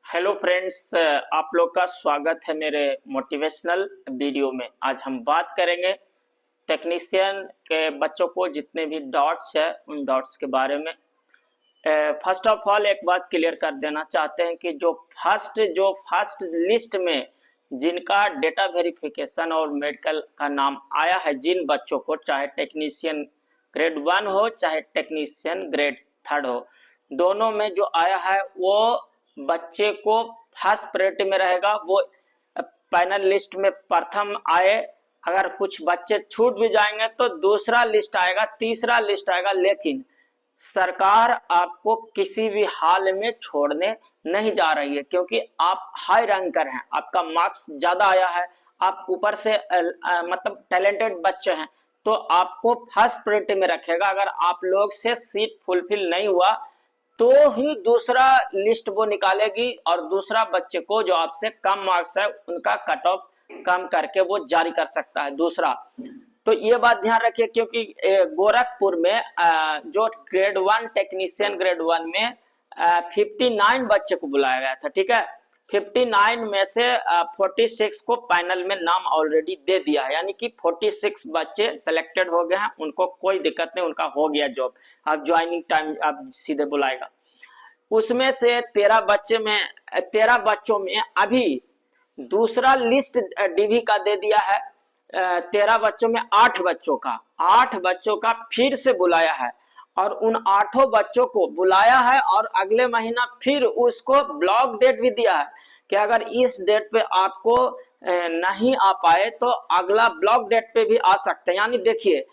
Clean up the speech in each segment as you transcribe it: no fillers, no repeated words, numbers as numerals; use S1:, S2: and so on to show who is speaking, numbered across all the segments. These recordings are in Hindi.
S1: हेलो फ्रेंड्स, आप लोग का स्वागत है मेरे मोटिवेशनल वीडियो में। आज हम बात करेंगे टेक्नीशियन के बच्चों को जितने भी डॉट्स है उन डॉट्स के बारे में। फर्स्ट ऑफ ऑल एक बात क्लियर कर देना चाहते हैं कि जो फर्स्ट लिस्ट में जिनका डेटा वेरिफिकेशन और मेडिकल का नाम आया है, जिन बच्चों को, चाहे टेक्नीशियन ग्रेड 1 हो चाहे टेक्नीशियन ग्रेड 3 हो, दोनों में जो आया है वो बच्चे को फर्स्ट प्रायोरिटी में रहेगा। वो फाइनल लिस्ट में प्रथम आए, अगर कुछ बच्चे छूट भी जाएंगे तो दूसरा लिस्ट आएगा, तीसरा लिस्ट आएगा, लेकिन सरकार आपको किसी भी हाल में छोड़ने नहीं जा रही है, क्योंकि आप हाई रैंकर हैं, आपका मार्क्स ज्यादा आया है, आप ऊपर से मतलब टैलेंटेड बच्चे हैं, तो आपको फर्स्ट प्रायोरिटी में रखेगा। अगर आप लोग से सीट फुलफिल नहीं हुआ तो ही दूसरा लिस्ट वो निकालेगी और दूसरा बच्चे को जो आपसे कम मार्क्स है उनका कट ऑफ कम करके वो जारी कर सकता है दूसरा। तो ये बात ध्यान रखिए, क्योंकि गोरखपुर में जो ग्रेड 1 टेक्नीशियन ग्रेड 1 में 59 बच्चे को बुलाया गया था, ठीक है। 59 में से 46 को फाइनल में नाम ऑलरेडी दे दिया है, यानी कि 46 बच्चे सिलेक्टेड हो गए हैं, उनको कोई दिक्कत नहीं, उनका हो गया जॉब। अब ज्वाइनिंग टाइम अब सीधे बुलाएगा। उसमें से 13 बच्चों में अभी दूसरा लिस्ट डीवी का दे दिया है। 13 बच्चों में 8 बच्चों का फिर से बुलाया है, और उन 8 बच्चों को बुलाया है और अगले महीना फिर उसको ब्लॉक डेट भी दिया है कि अगर इस डेट पे आपको नहीं आ पाए तो अगला ब्लॉक डेट पे भी आ सकते हैं। यानी देखिए,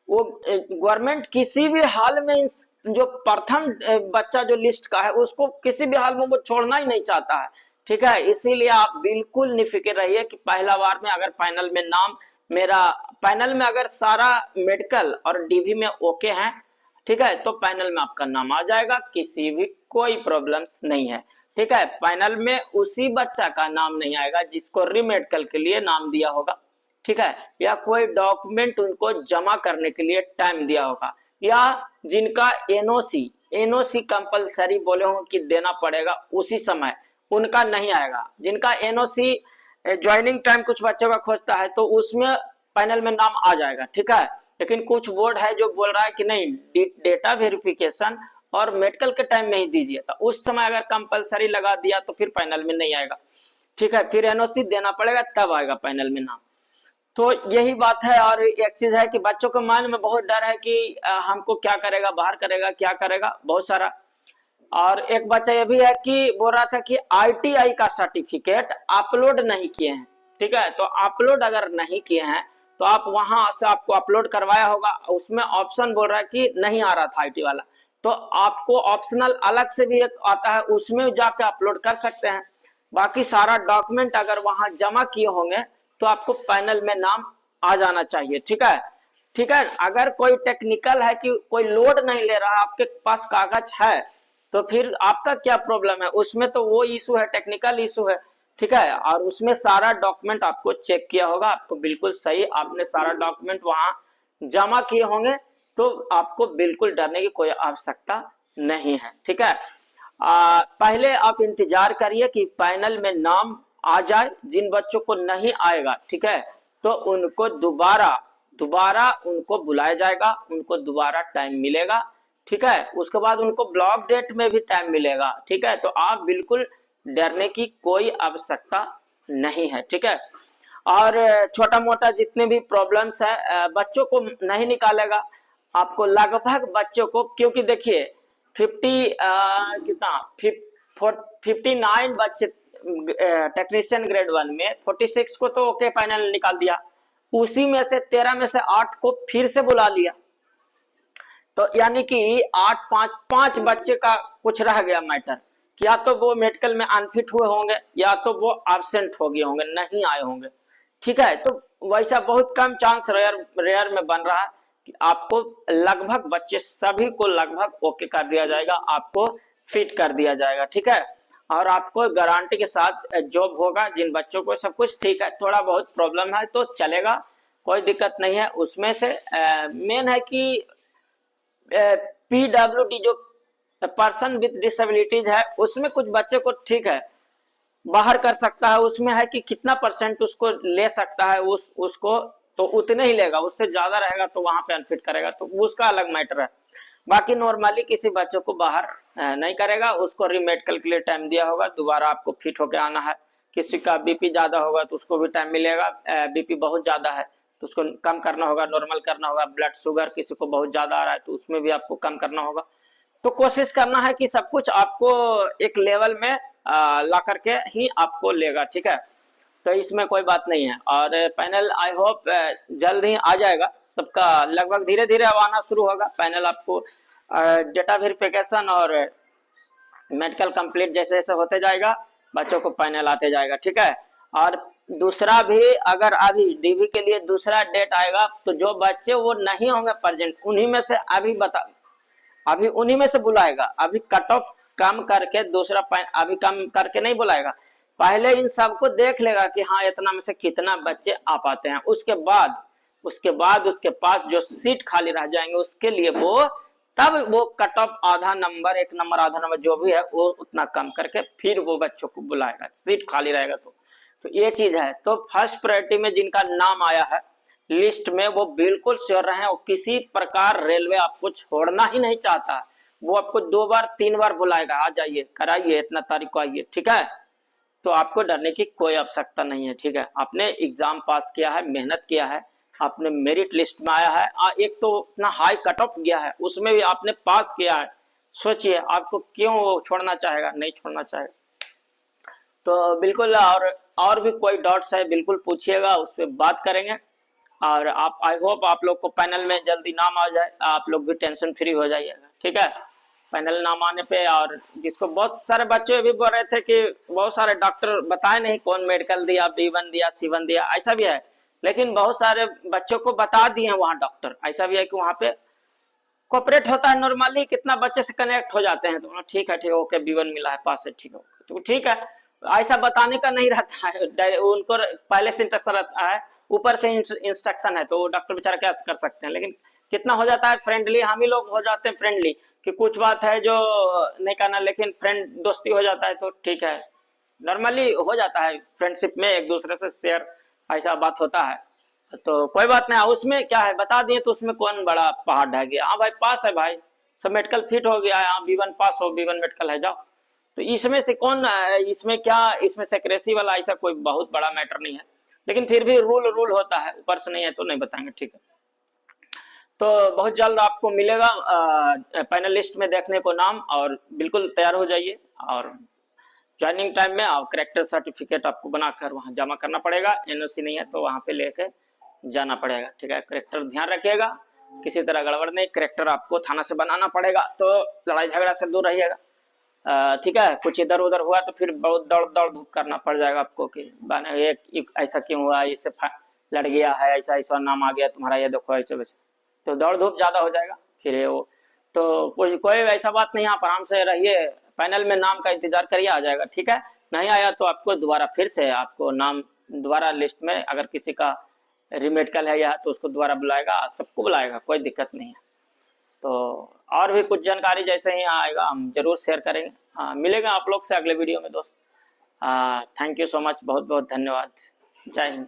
S1: वो गवर्नमेंट किसी भी हाल में जो प्रथम बच्चा जो लिस्ट का है उसको किसी भी हाल में वो छोड़ना ही नहीं चाहता है, ठीक है। इसीलिए आप बिल्कुल निफिक्र रहिए कि पहला बार में अगर फाइनल में नाम मेरा, फाइनल में अगर सारा मेडिकल और डीवी में ओके हैं, ठीक है, तो फाइनल में आपका नाम आ जाएगा, किसी भी कोई प्रॉब्लम्स नहीं है, ठीक है। फाइनल में उसी बच्चा का नाम नहीं आएगा जिसको रीमेडिकल के लिए नाम दिया होगा, ठीक है, या कोई डॉक्यूमेंट उनको जमा करने के लिए टाइम दिया होगा, या जिनका एनओसी कंपलसरी बोले हो कि देना पड़ेगा उसी समय, उनका नहीं आएगा। जिनका एनओसी ज्वाइनिंग टाइम कुछ बच्चों का खोजता है तो उसमें फाइनल में नाम आ जाएगा, ठीक है। लेकिन कुछ बोर्ड है जो बोल रहा है कि नहीं, डेटा वेरिफिकेशन और मेडिकल के टाइम में ही दीजिए, तो उस समय अगर कंपलसरी लगा दिया तो फिर फाइनल में नहीं आएगा, ठीक है, फिर एनओसी देना पड़ेगा तब आएगा फाइनल में नाम। तो यही बात है। और एक चीज है कि बच्चों के मन में बहुत डर है कि हमको क्या करेगा, बाहर करेगा, क्या करेगा, बहुत सारा। और एक बच्चा ये भी है कि बोल रहा था कि आईटीआई का सर्टिफिकेट अपलोड नहीं किए हैं, ठीक है। तो अपलोड अगर नहीं किए हैं तो आप वहां से आपको अपलोड करवाया होगा, उसमें ऑप्शन बोल रहा है कि नहीं आ रहा था आईटी वाला, तो आपको ऑप्शनल अलग से भी एक आता है, उसमें जाके अपलोड कर सकते हैं। बाकी सारा डॉक्यूमेंट अगर वहां जमा किए होंगे तो आपको फाइनल में नाम आ जाना चाहिए, ठीक है, ठीक है। अगर कोई टेक्निकल है कि कोई लोड नहीं ले रहा, आपके पास कागज है, तो फिर आपका क्या प्रॉब्लम है, उसमें तो वो इशू है, टेक्निकल इशू है, ठीक है। और उसमें सारा डॉक्यूमेंट आपको चेक किया होगा, आपको बिल्कुल सही, आपने सारा डॉक्यूमेंट वहां जमा किए होंगे, तो आपको बिल्कुल डरने की कोई आवश्यकता नहीं है, ठीक है। पहले आप इंतजार करिए कि फाइनल में नाम आ जाए। जिन बच्चों को नहीं आएगा, ठीक है, तो उनको दोबारा उनको बुलाया जाएगा, उनको दोबारा टाइम मिलेगा, ठीक है। उसके बाद उनको ब्लॉक डेट में भी टाइम मिलेगा, ठीक है। तो आप बिल्कुल डरने की कोई आवश्यकता नहीं है, ठीक है। और छोटा मोटा जितने भी प्रॉब्लम्स है बच्चों को नहीं निकालेगा, आपको लगभग बच्चों को, क्योंकि देखिए 59 बच्चे टेक्नीशियन ग्रेड 1 में, 46 को तो ओके फाइनल निकाल दिया, उसी में से 13 में से 8 को फिर से बुला लिया, तो यानी कि 5 बच्चे का कुछ रह गया मैटर, या तो वो मेडिकल में अनफिट हुए होंगे या तो वो एब्सेंट हो गए होंगे, नहीं आए होंगे, ठीक है। तो वैसा बहुत कम चांस रेयर में बन रहा है कि आपको लगभग बच्चे सभी को लगभग ओके कर दिया जाएगा, आपको फिट कर दिया जाएगा, ठीक है। और आपको गारंटी के साथ जॉब होगा। जिन बच्चों को सब कुछ ठीक है, थोड़ा बहुत प्रॉब्लम है तो चलेगा, कोई दिक्कत नहीं है। उसमें से मेन है कि पीडब्ल्यूडी जो पर्सन विद डिसेबिलिटीज है, उसमें कुछ बच्चे को ठीक है बाहर कर सकता है, उसमें है कि कितना परसेंट उसको ले सकता है, उसको तो उतने ही लेगा, उससे ज्यादा रहेगा तो वहां पे अनफिट करेगा, तो उसका अलग मैटर है। बाकी नॉर्मली किसी बच्चों को बाहर नहीं करेगा, उसको रीमेडिकल के लिए टाइम दिया होगा, दोबारा आपको फिट होके आना है। किसी का बीपी ज्यादा होगा तो उसको भी टाइम मिलेगा, बीपी बहुत ज्यादा है तो उसको कम करना होगा, नॉर्मल करना होगा। ब्लड शुगर किसी को बहुत ज्यादा आ रहा है तो उसमें भी आपको कम करना होगा। तो कोशिश करना है कि सब कुछ आपको एक लेवल में ला करके ही आपको लेगा, ठीक है। तो इसमें कोई बात नहीं है। और पैनल आई होप जल्द ही आ जाएगा, सबका लगभग धीरे धीरे अब आना शुरू होगा पैनल। आपको डेटा वेरिफिकेशन और मेडिकल कंप्लीट जैसे जैसे होते जाएगा बच्चों को पैनल आते जाएगा, ठीक है। और दूसरा भी, अगर अभी डीवी के लिए दूसरा डेट आएगा तो जो बच्चे वो नहीं होंगे प्रेजेंट, उन्हीं में से अभी उन्हीं में से बुलाएगा। अभी कट ऑफ कम करके दूसरा अभी कम करके नहीं बुलाएगा, पहले इन सबको देख लेगा कि हाँ इतना में से कितना बच्चे आ पाते हैं। उसके बाद उसके पास जो सीट खाली रह जाएंगे उसके लिए तब वो कट ऑफ आधा नंबर, एक नंबर, आधा नंबर जो भी है वो उतना कम करके फिर वो बच्चों को बुलाएगा, सीट खाली रहेगा तो ये चीज है। तो फर्स्ट प्रायोरिटी में जिनका नाम आया है लिस्ट में वो बिल्कुल श्योर रहे, और किसी प्रकार रेलवे आपको छोड़ना ही नहीं चाहता। वो आपको 2 बार 3 बार बुलाएगा, आ जाइए, कराइए, इतना तारीख को आइए, ठीक है। तो आपको डरने की कोई आवश्यकता नहीं है, ठीक है। आपने एग्जाम पास किया है, मेहनत किया है, आपने मेरिट लिस्ट में आया है, एक तो इतना हाई कट ऑफ गया है, उसमें भी आपने पास किया है। सोचिए आपको क्यों छोड़ना चाहेगा, नहीं छोड़ना चाहेगा। तो बिल्कुल, और भी कोई डाउट्स है बिल्कुल पूछिएगा, उस पर बात करेंगे। और आप, आई होप आप लोग को पैनल में जल्दी नाम आ जाए, आप लोग भी टेंशन फ्री हो जाइएगा, ठीक है। पैनल नाम आने पे, और जिसको बहुत सारे बच्चे भी बोल रहे थे कि बहुत सारे डॉक्टर बताए नहीं कौन मेडिकल दिया, B1 दिया, C1 दिया, ऐसा भी है। लेकिन बहुत सारे बच्चों को बता दिए वहाँ डॉक्टर, ऐसा भी है कि वहाँ पे कोऑपरेट होता है नॉर्मली, कितना बच्चे से कनेक्ट हो जाते हैं तो ठीक है, ठीक है, ओके, B1 मिला है, पास है, ठीक है, तो ठीक है। ऐसा बताने का नहीं रहता है, उनको पहले से इंस्ट्रक्शन रहता है, ऊपर से इंस्ट्रक्शन है, तो डॉक्टर बेचारा क्या कर सकते हैं। लेकिन कितना हो जाता है फ्रेंडली, हम ही लोग हो जाते हैं फ्रेंडली कि कुछ बात है जो नहीं करना, लेकिन फ्रेंड दोस्ती हो जाता है तो ठीक है, नॉर्मली हो जाता है फ्रेंडशिप में एक दूसरे से शेयर, ऐसा बात होता है। तो कोई बात नहीं, उसमें क्या है बता दिए तो उसमें कौन बड़ा पहाड़ ढह गया। हाँ भाई पास है भाई, सब मेडिकल फिट हो गया है, हाँ B1 पास हो, B1 मेडिकल है, जाओ। तो इसमें से कौन, इसमें क्या, इसमें सेक्रेसी वाला ऐसा कोई बहुत बड़ा मैटर नहीं है। लेकिन फिर भी रूल होता है, ऊपर से नहीं है तो नहीं बताएंगे, ठीक है। तो बहुत जल्द आपको मिलेगा पैनल लिस्ट में देखने को नाम, और बिल्कुल तैयार हो जाइए। और ज्वाइनिंग टाइम में और करेक्टर सर्टिफिकेट आपको बनाकर वहां जमा करना पड़ेगा, NOC नहीं है तो वहां पे लेके जाना पड़ेगा, ठीक है। करेक्टर ध्यान रखिएगा, किसी तरह गड़बड़ नहीं, करेक्टर आपको थाना से बनाना पड़ेगा, तो लड़ाई झगड़ा से दूर रहिएगा, ठीक है। कुछ इधर उधर हुआ तो फिर बहुत दौड़ धूप करना पड़ जाएगा आपको कि एक ऐसा क्यों हुआ, इससे लड़ गया है, ऐसा ऐसा नाम आ गया तुम्हारा, ये देखो ऐसे वैसे, तो दौड़ धूप ज्यादा हो जाएगा फिर वो। तो कोई ऐसा बात नहीं, आप आराम से रहिए, पैनल में नाम का इंतजार करिए, आ जाएगा, ठीक है। नहीं आया तो आपको दोबारा फिर से आपको नाम दोबारा लिस्ट में, अगर किसी का रीमेडिकल है या तो उसको दोबारा बुलाएगा, सबको बुलाएगा, कोई दिक्कत नहीं है। तो और भी कुछ जानकारी जैसे ही आएगा हम जरूर शेयर करेंगे। हाँ, मिलेगा आप लोग से अगले वीडियो में दोस्त। थैंक यू सो मच, बहुत बहुत धन्यवाद, जय हिंद।